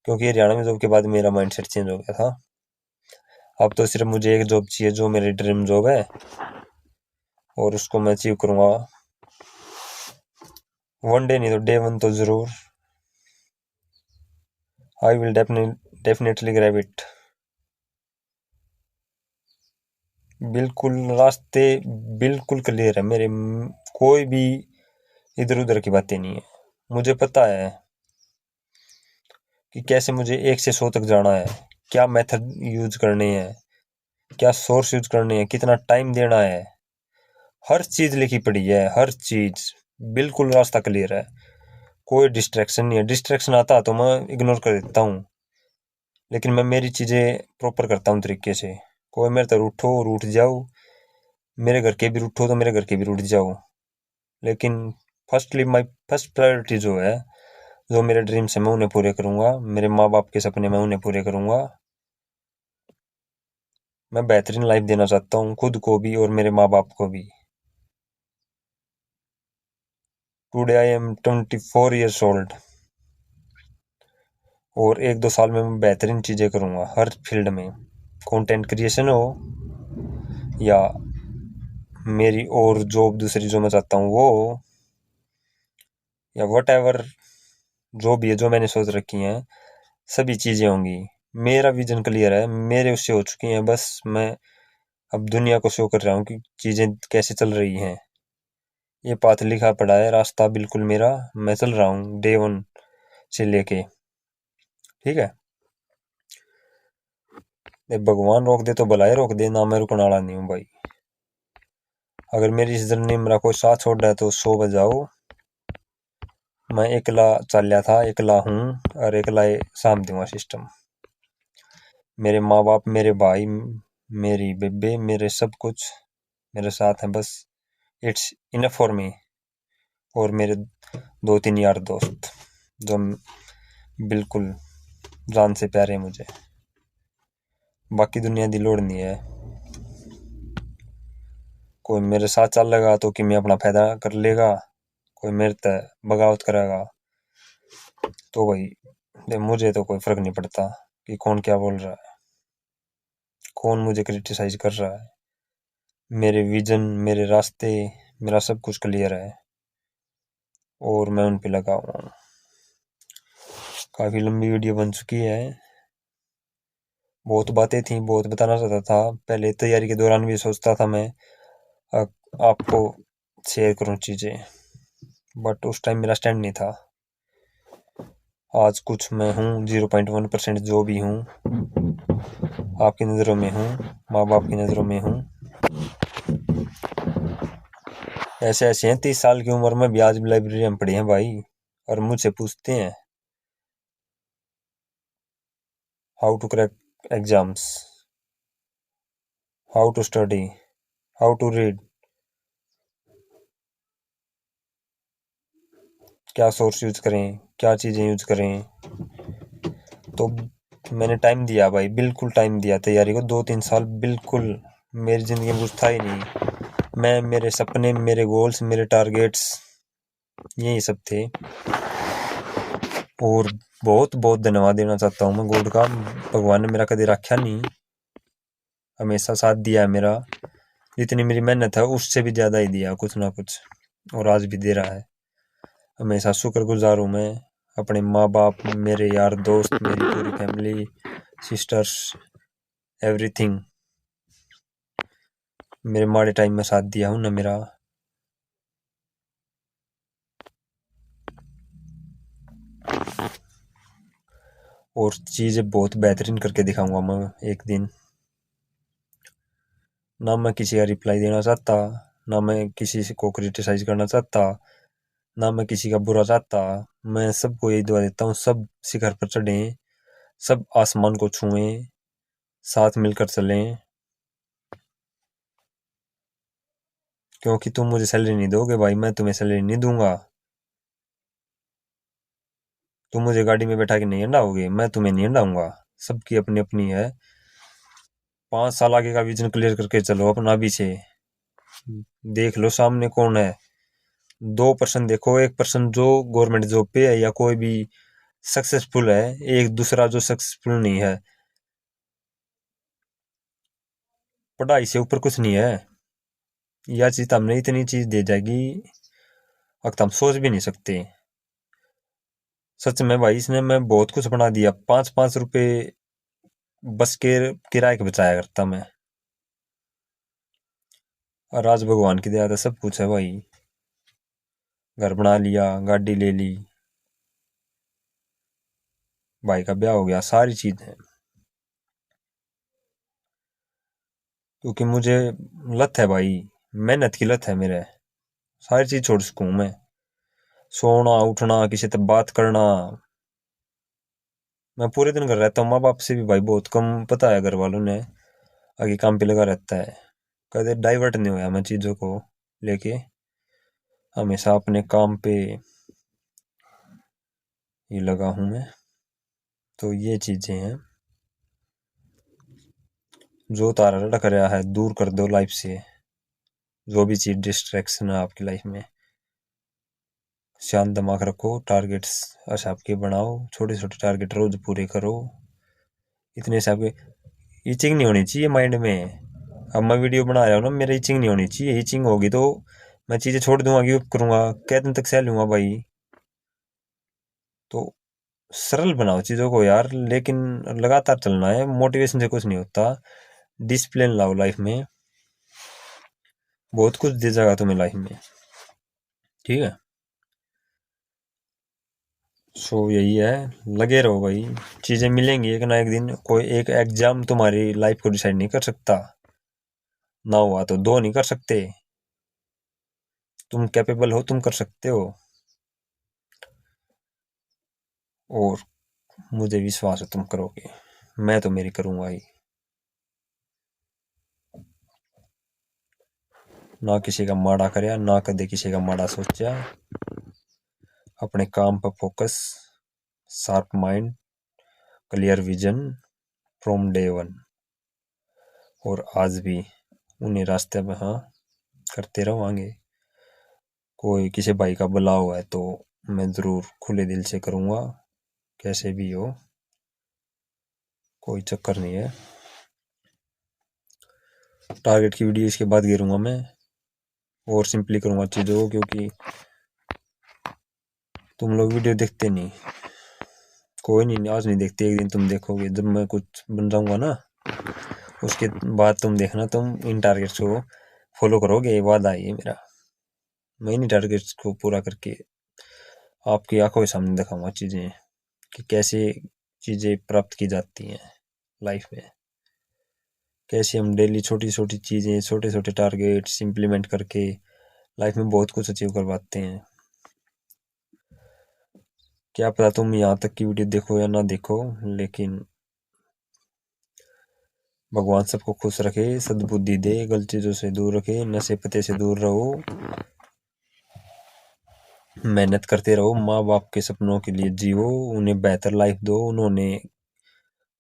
Speaker 1: क्योंकि हरियाणा में जॉब के बाद मेरा माइंडसेट चेंज हो गया था। अब तो सिर्फ मुझे एक जॉब चाहिए जो मेरी ड्रीम जॉब है, और उसको मैं अचीव करूँगा वन डे, नहीं तो डे वन तो ज़रूर। I will definitely grab it. बिल्कुल रास्ते बिल्कुल क्लियर है मेरे, कोई भी इधर उधर की बातें नहीं है। मुझे पता है कि कैसे मुझे 1 से 100 तक जाना है, क्या मेथड यूज करने हैं, क्या सोर्स यूज करने हैं, कितना टाइम देना है। हर चीज लिखी पड़ी है, हर चीज। बिल्कुल रास्ता क्लियर है, कोई डिस्ट्रैक्शन नहीं है। डिस्ट्रैक्शन आता तो मैं इग्नोर कर देता हूँ, लेकिन मैं मेरी चीजें प्रॉपर करता हूँ तरीके से। कोई मेरे तरह उठो और उठ जाओ, मेरे घर के भी उठो तो मेरे घर के भी उठ जाओ, लेकिन फर्स्टली माई फर्स्ट प्रायोरिटी जो है, जो मेरे ड्रीम्स है मैं उन्हें पूरे करूंगा। मेरे माँ बाप के सपने मैं उन्हें पूरे करूंगा। मैं बेहतरीन लाइफ देना चाहता हूँ, खुद को भी और मेरे माँ बाप को भी। Today I am 24 years old, और 1-2 साल में मैं बेहतरीन चीज़ें करूँगा हर फील्ड में। कंटेंट क्रिएशन हो, या मेरी और जॉब दूसरी जो मैं चाहता हूँ वो हो, या वट एवर जो भी है, जो मैंने सोच रखी हैं सभी चीज़ें होंगी। मेरा विजन क्लियर है, मेरे उससे हो चुकी हैं। बस मैं अब दुनिया को शो कर रहा हूँ कि चीज़ें कैसे चल रही हैं। ये पाथ लिखा पड़ा है, रास्ता बिल्कुल मेरा, मैं चल रहा हूँ डे वन से लेके। ठीक है, भगवान रोक दे तो भलाई रोक दे, ना मैं रुकने वाला नहीं हूँ भाई। अगर मेरी इस जर्नी में मेरा कोई साथ छोड़ रहा है तो 100 बजाओ। मैं एकला चल था, एकला हूँ, और एकला साम दूंगा सिस्टम। मेरे माँ बाप, मेरे भाई, मेरी बेबे, मेरे सब कुछ मेरे साथ हैं। बस इट्स इनफ फॉर मी, और मेरे 2-3 यार दोस्त जो बिल्कुल जान से प्यारे हैं मुझे। बाकी दुनिया दी लोड़ नहीं है। कोई मेरे साथ चल लेगा तो कि मैं अपना फायदा कर लेगा, कोई मेरे ते बगावत करेगा तो भाई मुझे तो कोई फर्क नहीं पड़ता कि कौन क्या बोल रहा है, कौन मुझे क्रिटिसाइज कर रहा है। मेरे विजन, मेरे रास्ते, मेरा सब कुछ क्लियर है, और मैं उन पे लगा हुआ हूँ। काफ़ी लंबी वीडियो बन चुकी है, बहुत बातें थी, बहुत बताना चाहता था। पहले तैयारी के दौरान भी सोचता था मैं आपको शेयर करूँ चीज़ें, बट उस टाइम मेरा स्टैंड नहीं था। आज कुछ मैं हूँ, 0.1% जो भी हूँ, आपकी नज़रों में हूँ, माँ बाप की नज़रों में हूँ। ऐसे ऐसे हैं 30 साल की उम्र में भी आज भी लाइब्रेरी में पढ़े हैं भाई, और मुझसे पूछते हैं how to crack exams, how to study, how to read, क्या सोर्स यूज करें, क्या चीज़ें यूज करें। तो मैंने टाइम दिया भाई, बिल्कुल टाइम दिया तैयारी को, 2-3 साल बिल्कुल मेरी ज़िंदगी में कुछ था ही नहीं। मैं, मेरे सपने, मेरे गोल्स, मेरे टारगेट्स यही सब थे। और बहुत बहुत धन्यवाद देना चाहता हूँ मैं गॉड का। भगवान ने मेरा कभी रखा नहीं, हमेशा साथ दिया है मेरा। जितनी मेरी मेहनत है उससे भी ज़्यादा ही दिया कुछ ना कुछ, और आज भी दे रहा है। हमेशा शुक्रगुजार हूँ मैं अपने माँ बाप, मेरे यार दोस्त, मेरी पूरी फैमिली, सिस्टर्स, एवरीथिंग। मेरे माड़े टाइम में साथ दिया हूँ ना मेरा। और चीज़ें बहुत बेहतरीन करके दिखाऊंगा मैं एक दिन। ना मैं किसी का रिप्लाई देना चाहता, ना मैं किसी को क्रिटिसाइज करना चाहता, ना मैं किसी का बुरा चाहता। मैं सबको यही दुआ देता हूँ, सब शिखर पर चढ़ें, सब आसमान को छुएं, साथ मिलकर चलें। क्योंकि तुम मुझे सैलरी नहीं दोगे भाई, मैं तुम्हें सैलरी नहीं दूंगा। तुम मुझे गाड़ी में बैठा के नहीं हंडाओगे, मैं तुम्हें नहीं हंडाऊंगा। सबकी अपनी अपनी है। 5 साल आगे का विजन क्लियर करके चलो अपना भी से। देख लो सामने कौन है, 2% देखो, 1% जो गवर्नमेंट जॉब पे है या कोई भी सक्सेसफुल है, एक दूसरा जो सक्सेसफुल नहीं है। पढ़ाई से ऊपर कुछ नहीं है। यह चीज हमने इतनी चीज दे जाएगी अब हम सोच भी नहीं सकते। सच में भाई, इसने मैं बहुत कुछ बना दिया। 5-5 रुपए बस के किराए के बचाया करता मैं, और आज भगवान की दया से सब कुछ है भाई। घर बना लिया, गाड़ी ले ली, भाई का ब्याह हो गया, सारी चीज है। क्योंकि मुझे लत है भाई, मेहनत की लत है मेरे। सारी चीज छोड़ सकूं मैं, सोना उठना, किसी से बात करना। मैं पूरे दिन घर रहता हूँ, माँ बाप से भी भाई बहुत कम पता है घर वालों ने। आगे काम पे लगा रहता है, कदे डाइवर्ट नहीं हुआ मैं चीजों को लेके। हमेशा अपने काम पे ही लगा हूं मैं। तो ये चीजें हैं जो तारा लटक रहा है, दूर कर दो लाइफ से। जो भी चीज डिस्ट्रैक्शन है आपकी लाइफ में, शांत दिमाग रखो, टारगेट्स अच्छा आपके बनाओ, छोटे छोटे टारगेट रोज पूरे करो। इतने से आपके ईचिंग नहीं होनी चाहिए माइंड में। अब मैं वीडियो बना रहा हूँ ना, मेरा ईचिंग नहीं होनी चाहिए। ईचिंग होगी तो मैं चीजें छोड़ दूंगा, गिव करूंगा, कै दिन तक सह लूंगा भाई। तो सरल बनाओ चीजों को यार, लेकिन लगातार चलना है, मोटिवेशन से कुछ नहीं होता। डिसिप्लिन लाओ लाइफ में, बहुत कुछ दे जाएगा तुम्हें लाइफ में। ठीक है, सो यही है, लगे रहो भाई। चीजें मिलेंगी एक ना एक दिन। कोई एक एग्जाम तुम्हारी लाइफ को डिसाइड नहीं कर सकता, ना हुआ तो दो नहीं कर सकते। तुम कैपेबल हो, तुम कर सकते हो, और मुझे विश्वास है तुम करोगे। मैं तो मेरी करूंगा ही। ना किसी का माड़ा करया, ना कदे किसी का माड़ा सोचा। अपने काम पर focus, sharp mind, clear vision from day one. और आज भी उन्हीं रास्ते में, हाँ, करते रहोगे। कोई किसी भाई का बुला हुआ है तो मैं जरूर खुले दिल से करूंगा, कैसे भी हो, कोई चक्कर नहीं है। टारगेट की वीडियो इसके बाद गिरूंगा मैं, और सिंपली करूंगा चीजों को, क्योंकि तुम लोग वीडियो देखते नहीं। कोई नहीं, आज नहीं देखते, एक दिन तुम देखोगे जब मैं कुछ बन जाऊंगा ना, उसके बाद तुम देखना, तुम इन टारगेट्स को फॉलो करोगे, वादा है ये मेरा। मैं इन टारगेट्स को पूरा करके आपकी आंखों के सामने दिखाऊंगा चीजें, कि कैसे चीजें प्राप्त की जाती हैं लाइफ में। कैसे हम डेली छोटी छोटी चीजें, छोटे छोटे टारगेट्स इंप्लीमेंट करके लाइफ में बहुत कुछ अचीव कर पाते हैं। क्या पता तुम यहाँ तक की वीडियो देखो या ना देखो, लेकिन भगवान सबको खुश रखे, सद्बुद्धि दे, गलत चीजों से दूर रखे, नशे पते से दूर रहो, मेहनत करते रहो, माँ बाप के सपनों के लिए जियो, उन्हें बेहतर लाइफ दो। उन्होंने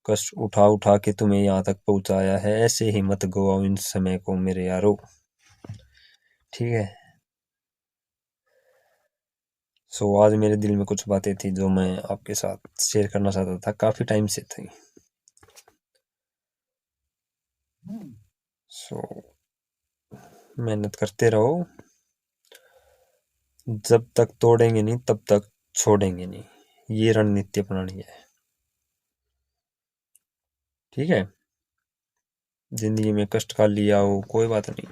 Speaker 1: कष्ट उठा उठा के तुम्हें यहाँ तक पहुंचाया है, ऐसे ही मत गवाओ इन समय को मेरे यारो। ठीक है, सो आज मेरे दिल में कुछ बातें थी जो मैं आपके साथ शेयर करना चाहता था, काफी टाइम से थी। सो मेहनत करते रहो, जब तक तोड़ेंगे नहीं तब तक छोड़ेंगे नहीं, ये रणनीति अपनानी है। ठीक है, जिंदगी में कष्ट का लिया हो कोई बात नहीं,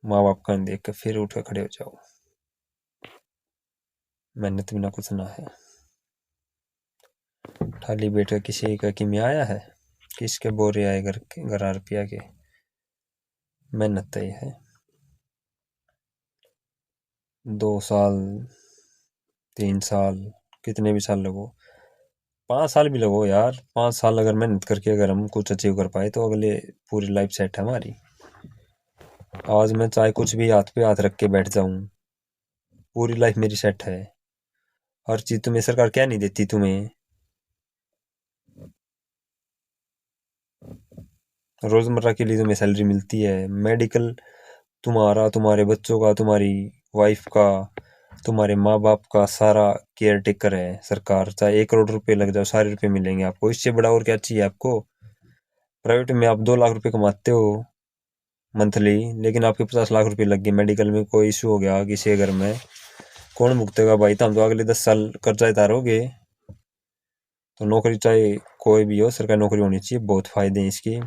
Speaker 1: माँ बाप का देख कर फिर उठ कर खड़े हो जाओ। मेहनत बिना कुछ ना है। खाली बैठ कर किसी का किमिया आया है, किसके बोरे आए घर के, घर रुपया के। मेहनत तय है। 2 साल, 3 साल, कितने भी साल लगो, 5 साल भी लगो यार, 5 साल अगर मेहनत करके अगर हम कुछ अचीव कर पाए तो अगले पूरी लाइफ सेट है हमारी। आज मैं चाहे कुछ भी हाथ पे हाथ रख के बैठ जाऊं, पूरी लाइफ मेरी सेट है। हर चीज तुम्हें सरकार क्या नहीं देती तुम्हें। रोजमर्रा के लिए तुम्हें सैलरी मिलती है, मेडिकल तुम्हारा, तुम्हारे बच्चों का, तुम्हारी वाइफ का, तुम्हारे माँ बाप का सारा केयर टेकर है सरकार। चाहे 1 करोड़ रुपए लग जाओ, सारे रुपए मिलेंगे आपको। इससे बड़ा और क्या चाहिए आपको। प्राइवेट में आप 2 लाख रुपए कमाते हो मंथली, लेकिन आपके 50 लाख रुपए लग गए, मेडिकल में कोई इशू हो गया किसी घर में, कौन भुगतेगा भाई। तो हम तो अगले 10 साल कर्जा उतारोगे। तो नौकरी चाहे कोई भी हो, सरकारी नौकरी होनी चाहिए। बहुत फायदे हैं इसकी।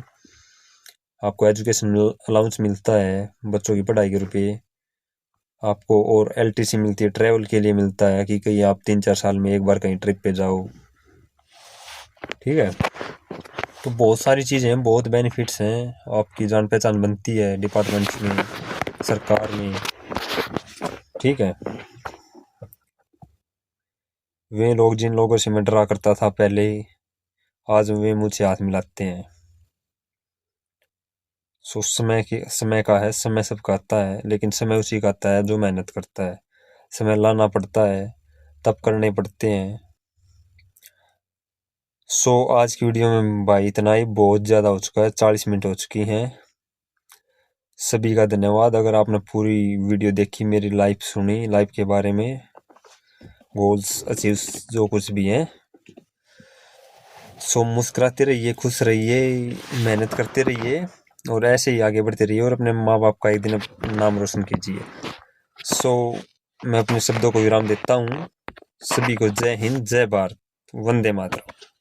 Speaker 1: आपको एजुकेशन अलाउंस मिलता है, बच्चों की पढ़ाई के रुपए आपको, और LTC मिलती है, ट्रैवल के लिए मिलता है कि कहीं आप 3-4 साल में एक बार कहीं ट्रिप पे जाओ। ठीक है, तो बहुत सारी चीज़ें हैं, बहुत बेनिफिट्स हैं। आपकी जान पहचान बनती है डिपार्टमेंट्स में, सरकार में। ठीक है, वे लोग जिन लोगों से मैं डरा करता था पहले, आज वे मुझसे हाथ मिलाते हैं। सो समय का है, समय सबका आता है, लेकिन समय उसी का आता है जो मेहनत करता है। समय लाना पड़ता है, तब करने पड़ते हैं। सो आज की वीडियो में भाई इतना ही, बहुत ज़्यादा हो चुका है, 40 मिनट हो चुकी हैं। सभी का धन्यवाद। अगर आपने पूरी वीडियो देखी, मेरी लाइफ सुनी, लाइफ के बारे में, गोल्स अचीव्स जो कुछ भी हैं, सो मुस्कुराते रहिए, खुश रहिए, मेहनत करते रहिए, और ऐसे ही आगे बढ़ते रहिए, और अपने माँ बाप का एक दिन नाम रोशन कीजिए। सो मैं अपने शब्दों को विराम देता हूँ। सभी को जय हिंद, जय भारत, वंदे मातरम।